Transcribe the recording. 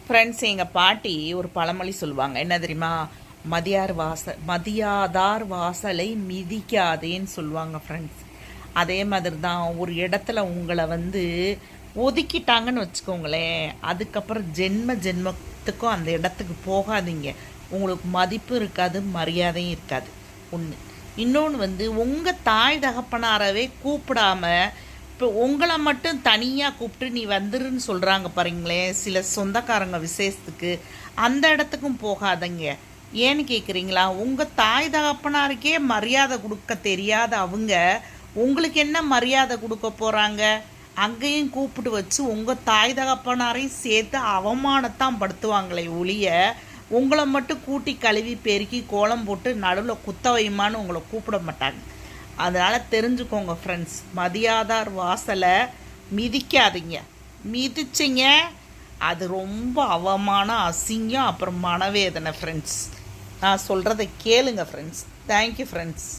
Friends, எங்கள் பாட்டி ஒரு பழமொழி சொல்லுவாங்க. என்ன தெரியுமா? மதியாதார் வாசலை மிதிக்காதேன்னு சொல்லுவாங்க ஃப்ரெண்ட்ஸ். அதே மாதிரி தான் ஒரு இடத்துல உங்களை ஒதுக்கிட்டாங்கன்னு வச்சுக்கோங்களேன், அதுக்கப்புறம் ஜென்மத்துக்கும் அந்த இடத்துக்கு போகாதீங்க. உங்களுக்கு மதிப்பு இருக்காது, மரியாதையும் இருக்காது. ஒன்று. இன்னொன்று உங்கள் தாய் தகப்பனாரவே கூப்பிடாம இப்போ உங்களை மட்டும் தனியாக கூப்பிட்டு நீ வந்துருன்னு சொல்கிறாங்க பாருங்களேன், சில சொந்தக்காரங்க விசேஷத்துக்கு. அந்த இடத்துக்கும் போகாதங்க. ஏன்னு கேட்குறீங்களா? உங்கள் தாய் தகப்பனாருக்கே மரியாதை கொடுக்க தெரியாத அவங்க உங்களுக்கு என்ன மரியாதை கொடுக்க போகிறாங்க? அங்கேயும் கூப்பிட்டு வச்சு உங்கள் தாய் தகப்பனாரையும் சேர்த்து அவமானத்தான் படுத்துவாங்களே ஒழிய, உங்களை மட்டும் கூட்டி கழுவி பெருக்கி கோலம் போட்டு நடுவில் குத்த வைமான்னு உங்களை கூப்பிட மாட்டாங்க. அதனால் தெரிஞ்சுக்கோங்க ஃப்ரெண்ட்ஸ், மதியாதார் வாசலை மிதிக்காதீங்க. மிதிச்சிங்க அது ரொம்ப அவமானம், அசிங்கம், அப்புறம் மனவேதனை ஃப்ரெண்ட்ஸ். நான் சொல்கிறத கேளுங்க ஃப்ரெண்ட்ஸ். Thank you friends.